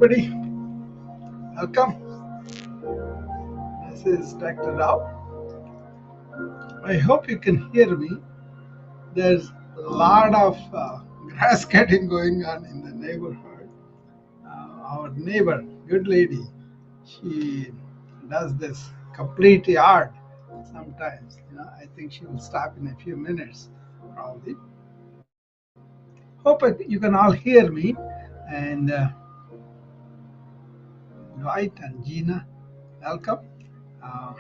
everybody. Welcome. This is Dr. Rao. I hope you can hear me. There's a lot of grass cutting going on in the neighborhood. Our neighbor, good lady, she does this complete yard sometimes. I think she will stop in a few minutes, probably. Hope you can all hear me. And Dwight and Gina, welcome. Uh,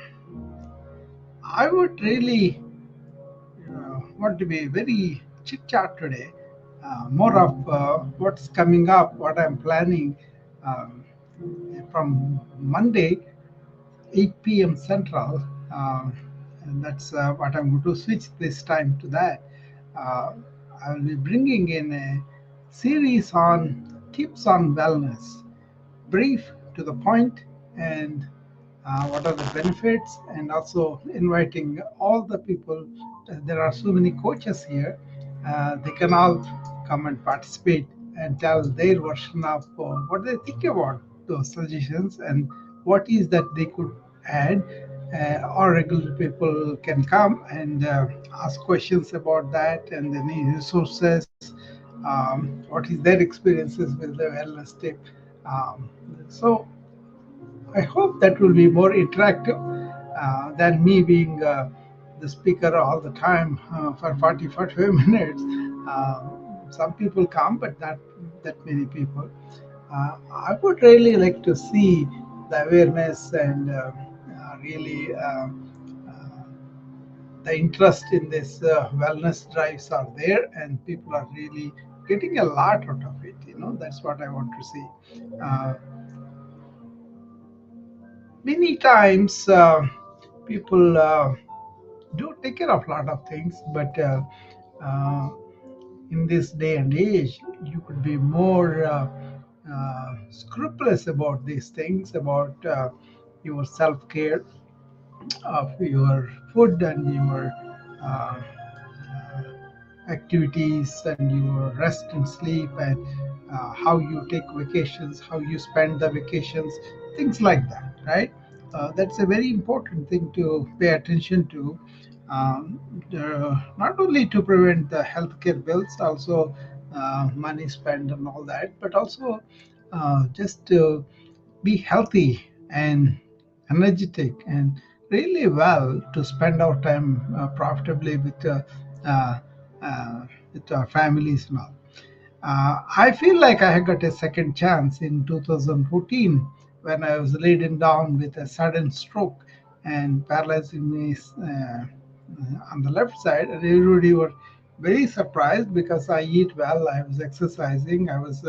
I would really want to be very chit chat today. More of what's coming up, what I'm planning um, from Monday, 8 p.m. Central. And that's what I'm going to switch this time to that. Uh, I'll be bringing in a series on tips on wellness, brief to the point, and what are the benefits, and also inviting all the people. There are so many coaches here. They can all come and participate and tell their version of what they think about those suggestions and what is that they could add. Or regular people can come and ask questions about that and any resources. What is their experiences with the wellness tip? So I hope that will be more interactive than me being the speaker all the time for 40, 45 minutes. Some people come, but not that many people. I would really like to see the awareness and really the interest in this wellness drives are there, and people are really getting a lot out of it. That's what I want to see. Uh, Many times people do take care of a lot of things, but uh, in this day and age, you could be more scrupulous about these things, about your self care of your food and your uh, activities and your rest and sleep, and how you take vacations, how you spend the vacations, things like that, right? That's a very important thing to pay attention to. Not only to prevent the healthcare bills, also money spent and all that, but also just to be healthy and energetic and really well to spend our time profitably uh, with our families and all. I feel like I got a second chance in 2014 when I was laden down with a sudden stroke and paralyzing me on the left side. And everybody were very surprised because I eat well, I was exercising, I was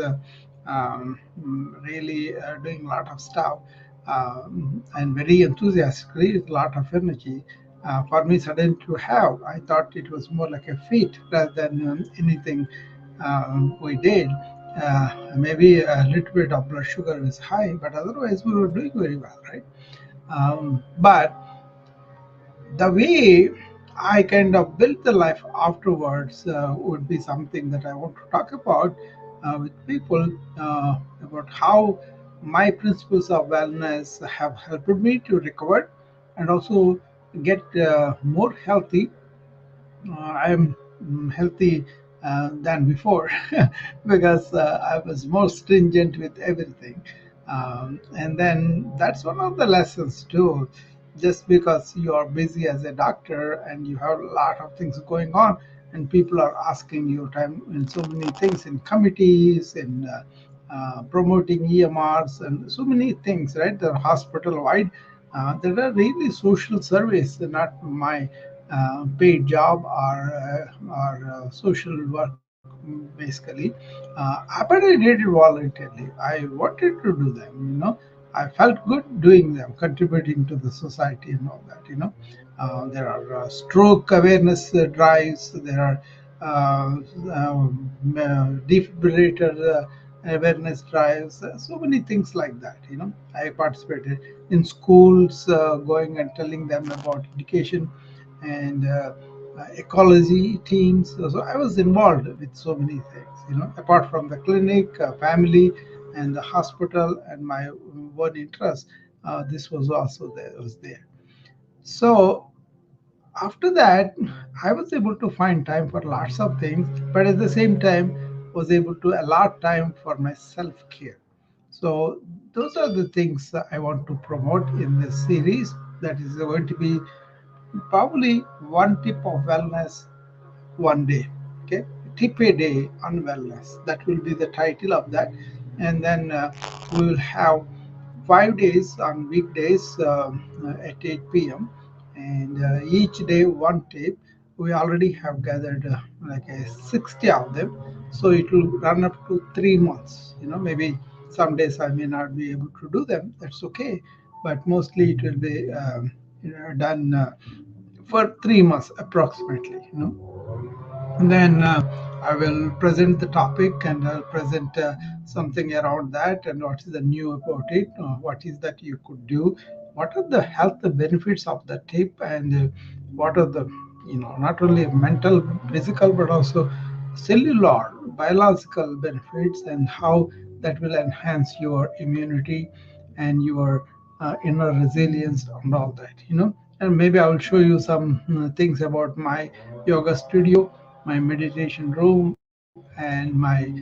really doing a lot of stuff and very enthusiastically with a lot of energy. For me, sudden to have, I thought it was more like a feat rather than anything we did. Maybe a little bit of blood sugar was high, but otherwise we were doing very well, right? But the way I kind of built the life afterwards would be something that I want to talk about with people about how my principles of wellness have helped me to recover and also get more healthy. I'm healthy than before because I was more stringent with everything. And then that's one of the lessons too. Just because you are busy as a doctor and you have a lot of things going on, and people are asking you time in so many things in committees, in promoting EMRs, and so many things, right? They're hospital wide. There are really social service, not my paid job or social work, basically. But I did it voluntarily. I wanted to do them. I felt good doing them, contributing to the society and all that. There are stroke awareness drives. There are defibrillator awareness drives. So many things like that. I participated in schools, going and telling them about education and ecology teams. So I was involved with so many things. Apart from the clinic, family. and the hospital and my one interest, this was also there. Was there. So after that, I was able to find time for lots of things, but at the same time, was able to allot time for my self care. So those are the things that I want to promote in this series. That is going to be probably one tip of wellness one day. Okay, tip a day on wellness. That will be the title of that, and then we will have 5 days on weekdays at 8 p.m. and each day one tip. We already have gathered like a 60 of them, so it will run up to 3 months. Maybe some days I may not be able to do them. That's okay, but mostly it will be done for 3 months approximately. And then I will present the topic, and I'll present something around that and what is the new about it, what is that you could do, what are the health benefits of the tip, and what are the, not only mental, physical, but also cellular, biological benefits, and how that will enhance your immunity and your inner resilience and all that. And maybe I will show you some things about my yoga studio, my meditation room, and my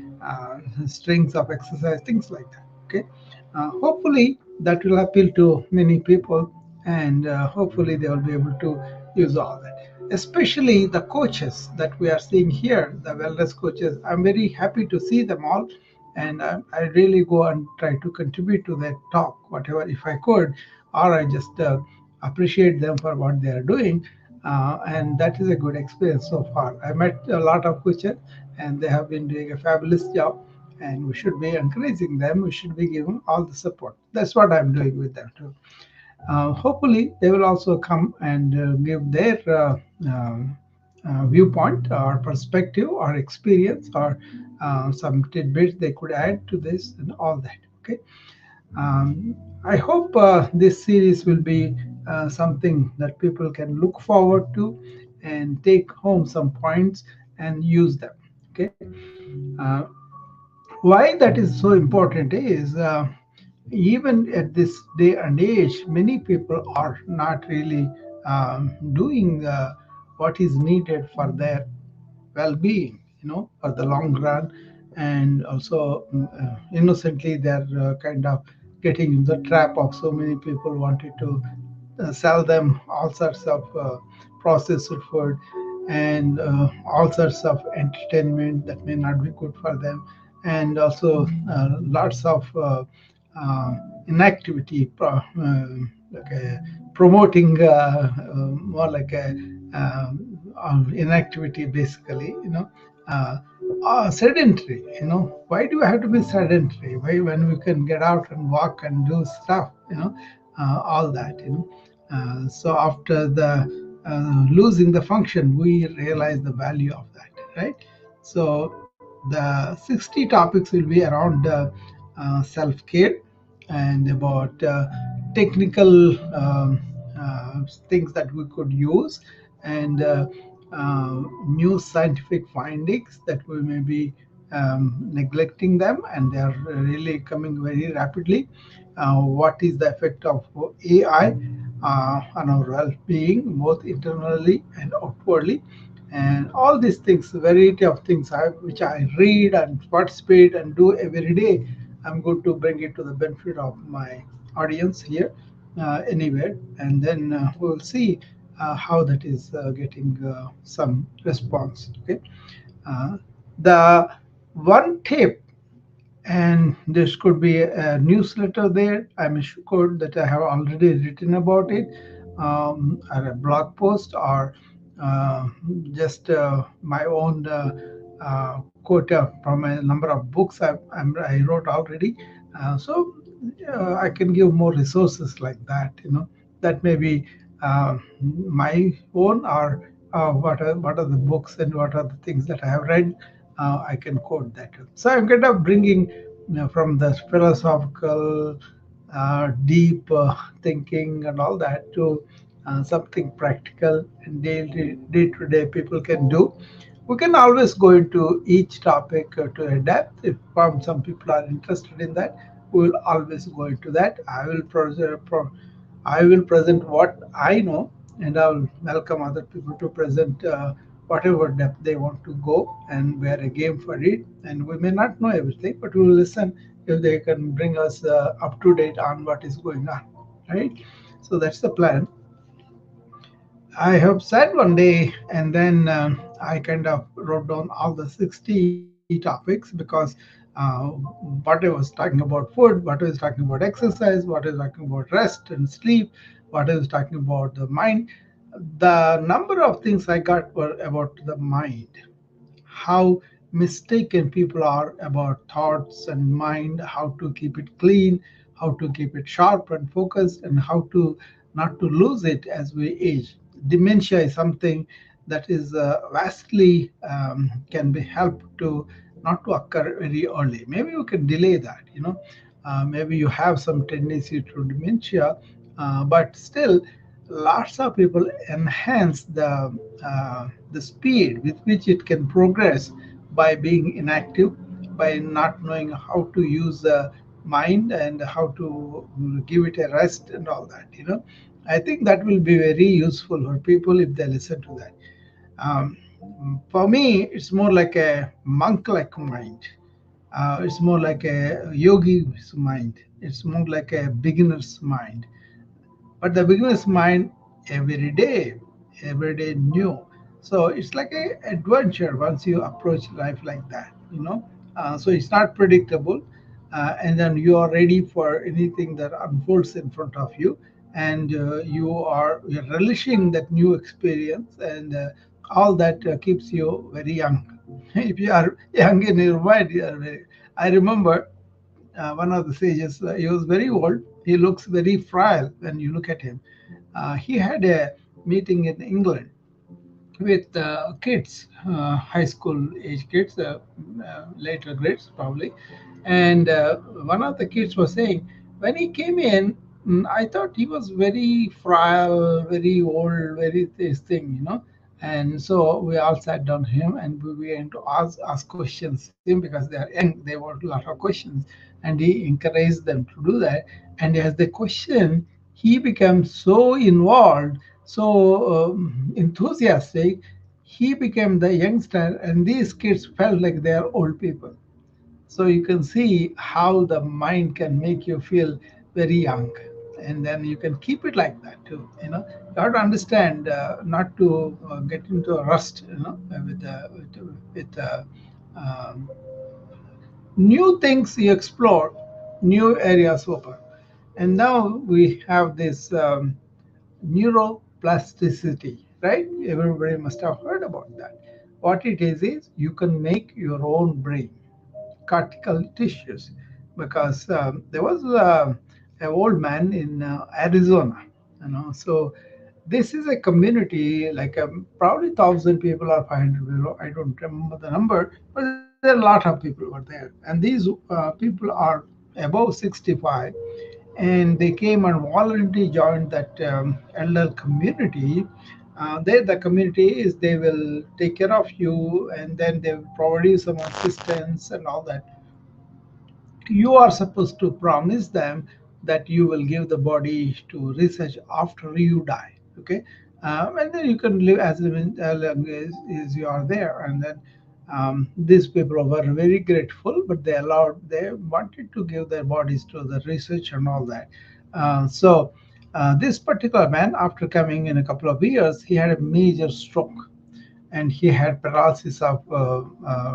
strings of exercise, things like that. Okay, hopefully that will appeal to many people, and hopefully they will be able to use all that. Especially the coaches that we are seeing here, the wellness coaches. I'm very happy to see them all, and I really go and try to contribute to that talk, whatever if I could, or I just appreciate them for what they are doing, and that is a good experience so far. I met a lot of coaches, and they have been doing a fabulous job. And we should be encouraging them. We should be giving all the support. That's what I'm doing with them too. Hopefully, they will also come and give their viewpoint or perspective or experience or some tidbits they could add to this and all that. Okay. Um, I hope this series will be something that people can look forward to and take home some points and use them. Okay. Uh, why that is so important is even at this day and age, many people are not really doing what is needed for their well-being, for the long run, and also innocently they're kind of getting in the trap of so many people wanted to sell them all sorts of processed food and all sorts of entertainment that may not be good for them, and also lots of uh, inactivity, like promoting more like a inactivity basically, uh, sedentary. Why do I have to be sedentary? Why, when we can get out and walk and do stuff, all that, so after the losing the function, we realize the value of that, right? So the 60 topics will be around self-care and about technical things that we could use, and new scientific findings that we may be neglecting them, and they are really coming very rapidly. What is the effect of AI on our well-being, both internally and outwardly, and all these things, variety of things which I read and participate and do every day. I'm going to bring it to the benefit of my audience here, anywhere, and then we'll see how that is getting some response. Okay, uh, the one tip, and this could be a newsletter there. I'm sure that I have already written about it, or a blog post, or uh, just my own quote from a number of books I wrote already. So I can give more resources like that. That may be my own, or what are the books and what are the things that I have read. I can quote that. So I'm kind of bringing from the philosophical, deep thinking and all that to something practical and day to day people can do. We can always go into each topic to a depth. If some people are interested in that, we will always go into that. I will present what I know, and I will welcome other people to present whatever depth they want to go, and we're a game for it. And we may not know everything, but we will listen if they can bring us up to date on what is going on, right? So that's the plan. I have said one day, and then I kind of wrote down all the 60 topics because what I was talking about food, what I was talking about exercise, what I was talking about rest and sleep, what I was talking about the mind. The number of things I got were about the mind, how mistaken people are about thoughts and mind, how to keep it clean, how to keep it sharp and focused, and how to not to lose it as we age. Dementia is something that is vastly can be helped to not to occur very early. Maybe you can delay that. Maybe you have some tendency to dementia, but still lots of people enhance the speed with which it can progress by being inactive, by not knowing how to use the mind and how to give it a rest and all that. I think that will be very useful for people if they listen to that. um, for me, it's more like a monk-like mind. It's more like a yogi's mind. It's more like a beginner's mind. But the beginner's mind every day new. So it's like a adventure once you approach life like that. So it's not predictable, and then you are ready for anything that unfolds in front of you, and you're relishing that new experience, and all that keeps you very young. If you are young in your mind, you are very. I remember one of the sages. He was very old. He looks very frail when you look at him. He had a meeting in England with kids, high school age kids, later grades probably. And one of the kids was saying, when he came in, I thought he was very frail, very old, very this thing. And so we all sat down to him and we began to ask questions him because they are young, they want a lot of questions. And he encouraged them to do that. And as they question, he became so involved, so enthusiastic. He became the youngster, and these kids felt like they are old people. So you can see how the mind can make you feel very young, and then you can keep it like that too. You have to understand not to get into a rust. With um, new things you explore, new areas open, and now we have this. Neuroplasticity, right? Everybody must have heard about that. What it is you can make your own brain, cortical tissues, because there was an old man in Arizona. So this is a community like probably 1,000 people or 500 people. I don't remember the number, but there are a lot of people were there, and these people are above 65, and they came and voluntarily joined that elder community. There, the community is they will take care of you, and then they will provide you some assistance and all that. You are supposed to promise them that you will give the body to research after you die. Okay. And then you can live as long as you are there. And then these people were very grateful, but they wanted to give their bodies to the research and all that. So this particular man, after coming in a couple of years, he had a major stroke, and he had paralysis of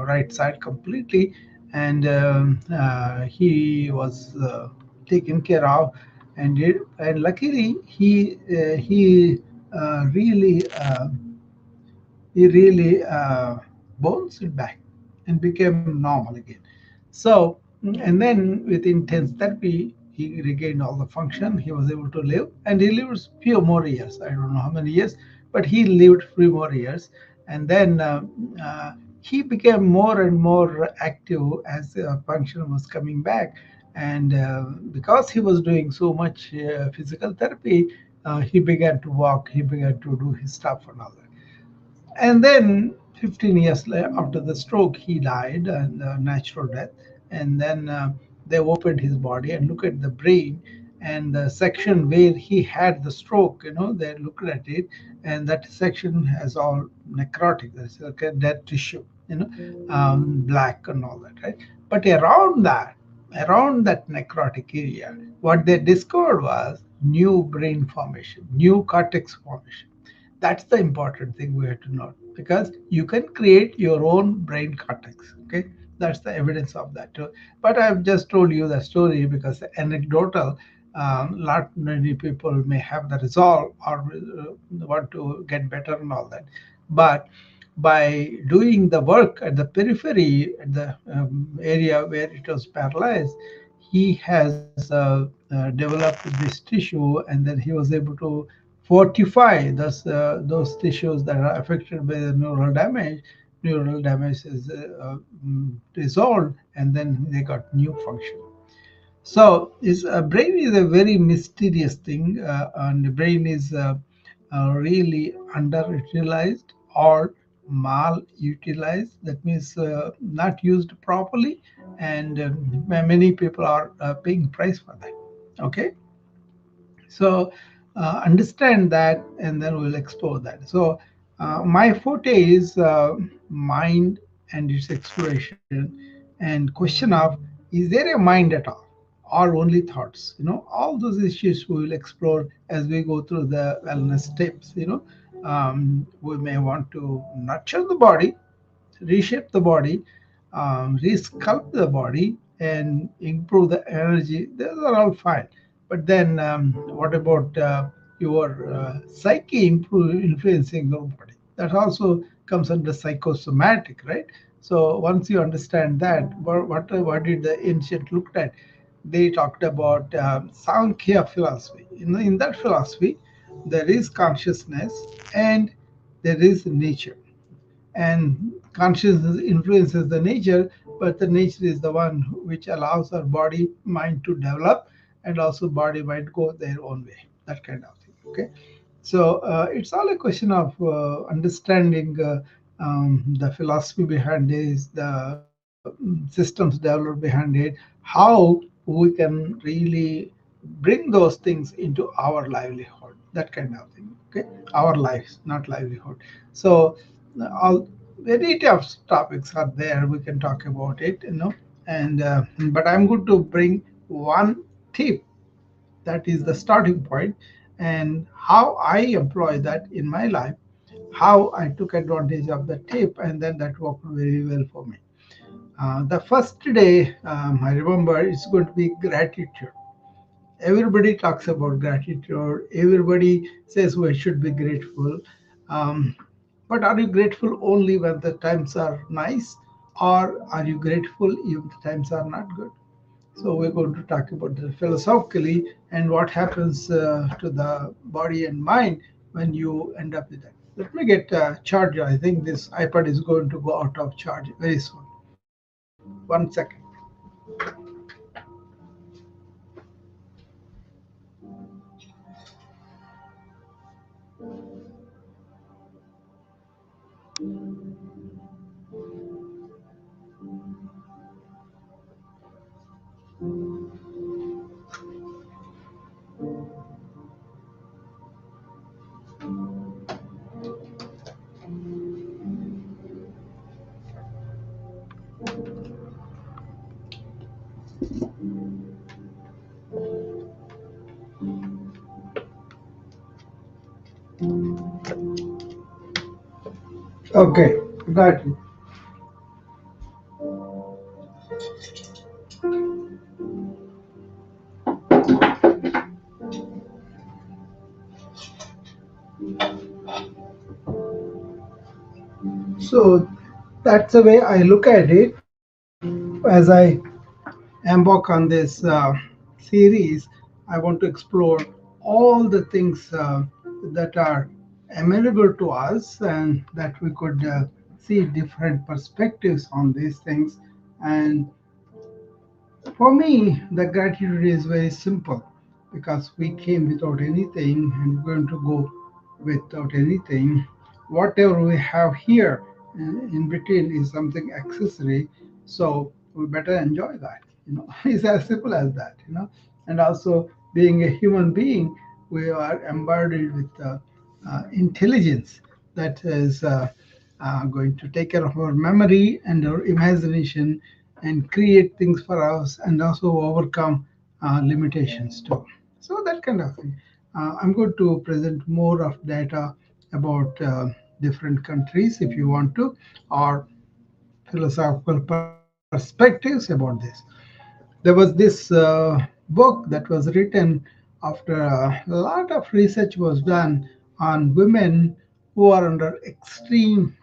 right side completely, and he was taken care of, and luckily really bounced back and became normal again. So, and then with intense therapy, he regained all the function. He was able to live, and he lived few more years. I don't know how many years, but he lived few more years. And then he became more and more active as the function was coming back. And because he was doing so much physical therapy, he began to walk. He began to do his stuff and all that. And then 15 years after the stroke, he died and natural death. And then they opened his body and looked at the brain and the section where he had the stroke. They looked at it, and that section has all necrotic. That's like a dead tissue. Black and all that, right? But around that necrotic area, what they discovered was new brain formation, new cortex formation. That's the important thing we have to know, because you can create your own brain cortex. Okay, that's the evidence of that too. But I've just told you the story because anecdotal. Not many people may have the resolve or want to get better and all that. But by doing the work at the periphery, at the area where it was paralyzed, he has developed this tissue, and then he was able to fortify those tissues that are affected by the neural damage. Neural damage is resolved, and then they got new function. So, brain is a very mysterious thing, and the brain is really underutilized or malutilized. That means not used properly, and many people are paying price for that. Okay, so understand that, and then we'll explore that. So my forte is mind and its exploration, and question of, is there a mind at all, or only thoughts? All those issues we will explore as we go through the wellness tips. We may want to nurture the body, reshape the body, resculpt the body, and improve the energy. Those are all fine. But then, what about your psyche influencing your body? That also comes under psychosomatic, right? So once you understand that, what did the ancient looked at? They talked about Sankhya philosophy. In that philosophy, there is consciousness and there is nature, and consciousness influences the nature, but the nature is the one which allows our body mind to develop, and also body mind go their own way, that kind of thing. Okay, so it's all a question of understanding the philosophy behind this, the systems developed behind it, how we can really bring those things into our livelihood, that kind of thing. Okay, our lives, not livelihood. So all variety of topics are there. We can talk about it. And but I'm going to bring one tip that is the starting point, and how I employ that in my life, how I took advantage of the tip, and then that worked very well for me. The first day, I remember, it's going to be gratitude. Everybody talks about gratitude. Everybody says we should be grateful. Um, but are you grateful only when the times are nice, or are you grateful if the times are not good? So we're going to talk about it philosophically, and what happens to the body and mind when you end up with that. Let me get a charger. I think this iPad is going to go out of charge very soon. 1 second. Okay, got it. So that's the way I look at it as I embark on this series. I want to explore all the things that are amenable to us, and that we could see different perspectives on these things. And for me, the gratitude is very simple, because we came without anything and we're going to go without anything. Whatever we have here in between is something accessory. So we better enjoy that. It's as simple as that. And also, being a human being, we are embodied with intelligence that is going to take care of our memory and our imagination and create things for us and also overcome limitations too. So that kind of thing. I'm going to present more of data about different countries if you want to, or philosophical perspectives about this. There was this book that was written after a lot of research was done on women who are under extreme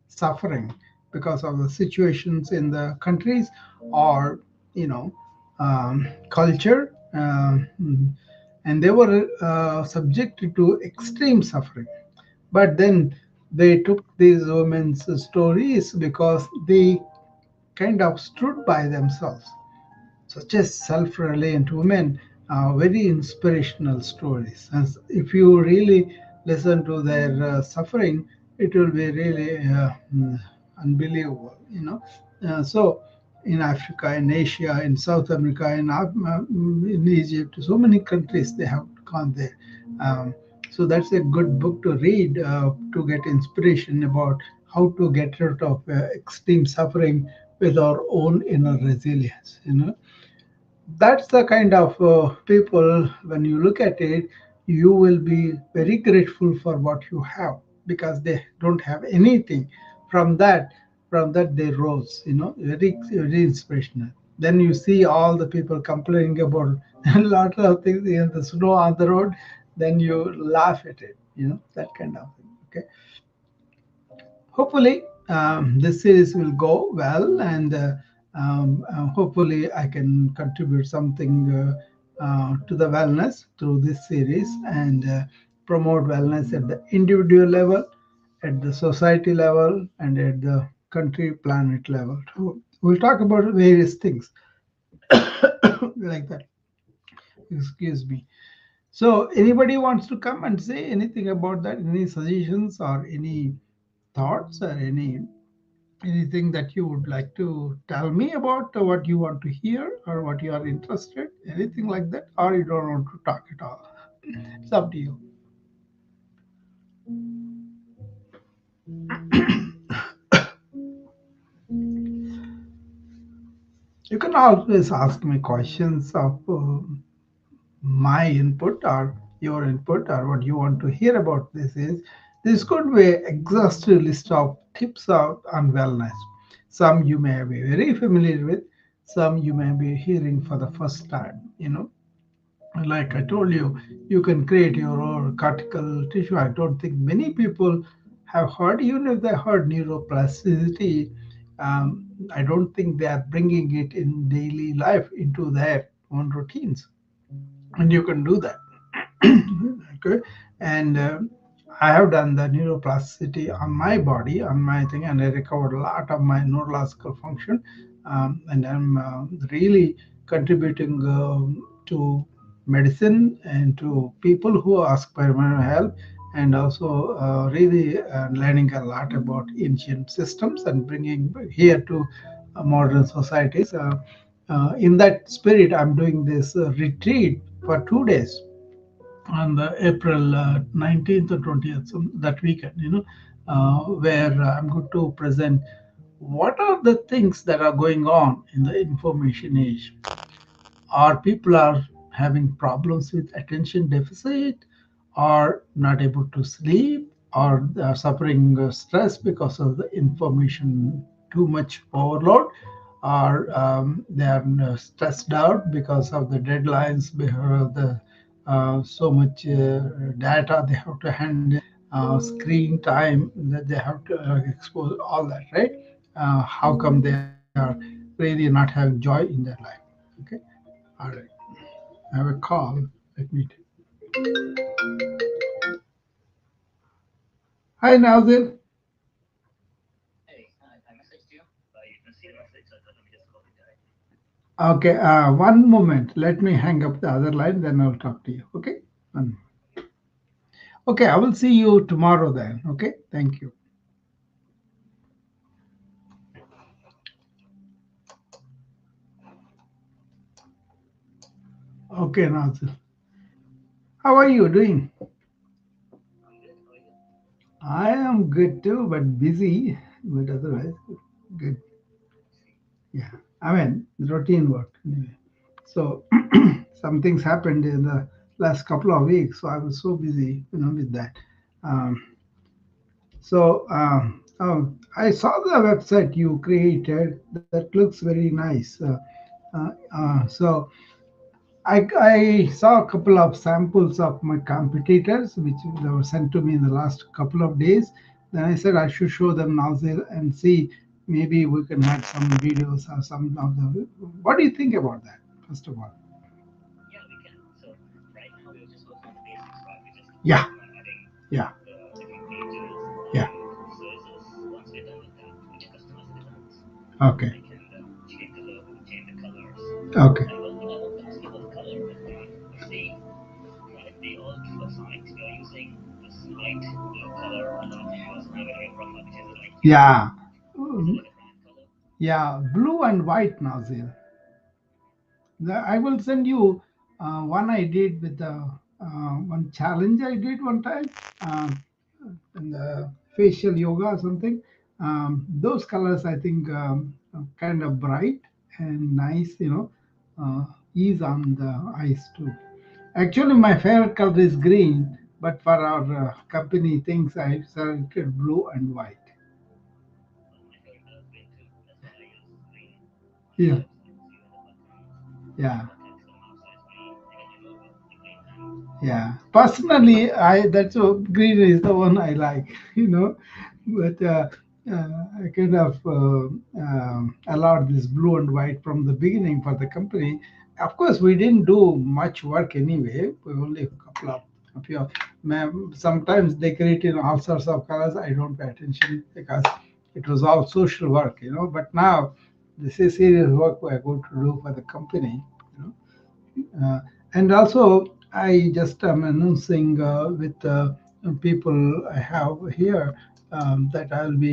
suffering because of the situations in the countries, or you know culture, and they were subjected to extreme suffering. But then they took these women's stories because they kind of stood by themselves, such as self-reliant women, very inspirational stories. And if you really listen to their suffering, it will be really unbelievable. So in Africa, in Asia, in South America, in Egypt, so many countries they have gone there. Um, so that's a good book to read to get inspiration about how to get rid of extreme suffering with our own inner resilience. That's the kind of people, when you look at it, you will be very grateful for what you have, because they don't have anything. From that from that they rose, very very inspirational. Then you see all the people complaining about a lot of things in the snow on the road, then you laugh at it, that kind of thing. Okay. Hopefully, this series will go well, and hopefully, I can contribute something to the wellness through this series, and promote wellness at the individual level, at the society level, and at the country planet level. So we'll talk about various things like that. Excuse me. So, anybody wants to come and say anything about that? Any suggestions or any thoughts, or anything that you would like to tell me about, what you want to hear or what you are interested, anything like that, or you don't want to talk at all? It's up to you. You can always ask me questions of my input or your input, or what you want to hear about. This could be an exhaustive list of tips on wellness. Some you may be very familiar with, some you may be hearing for the first time. Like I told you, you can create your own cortical tissue. I don't think many people have heard, even if they heard neuroplasticity, I don't think they are bringing it in daily life into their own routines. And you can do that. Okay. And I have done the neuroplasticity on my body, on my thing, and I recovered a lot of my neurological function. And I'm really contributing to medicine and to people who ask for my help, and also really learning a lot about ancient systems and bringing here to modern societies. In that spirit, I'm doing this retreat for 2 days on the April 19th or 20th, so that weekend, where I'm going to present what are the things that are going on in the information age. Or people are having problems with attention deficit, or not able to sleep, or they are suffering stress because of the information too much overload, or they are stressed out because of the deadlines, because of the so much data they have to handle, screen time that they have to expose, all that, right? How come they are really not having joy in their life? Okay. All right. I have a call. Let me. Hi, Nazir. Okay, one moment. Let me hang up the other line, then I'll talk to you. Okay? Okay, I will see you tomorrow then. Okay? Thank you. Okay, Nazir. How are you doing? I am good too, but busy, but otherwise good. Yeah, I mean routine work anyway. So some things happened in the last couple of weeks, so I was so busy, with that. Um, oh, I saw the website you created. That looks very nice. So I saw a couple of samples of my competitors, which they were sent to me in the last couple of days. Then I said I should show them Nazir and see maybe we can add some videos or some of the. What do you think about that? First of all, yeah, yeah, yeah. Okay, okay. Yeah, yeah, blue and white Nazir. I will send you one I did with the one challenge I did one time um, in the facial yoga or something. Those colors I think are kind of bright and nice, ease on the eyes too. Actually, my favorite color is green, but for our company things, I selected blue and white. Yeah, yeah. Yeah, personally, I that's green is the one I like, but I kind of allowed this blue and white from the beginning for the company. Of course, we didn't do much work anyway. We only a couple of few. Sometimes they create in all sorts of colors. I don't pay attention because it was all social work. But now this is serious work we are going to do for the company. You know. And also, I just am announcing with people I have here that I'll be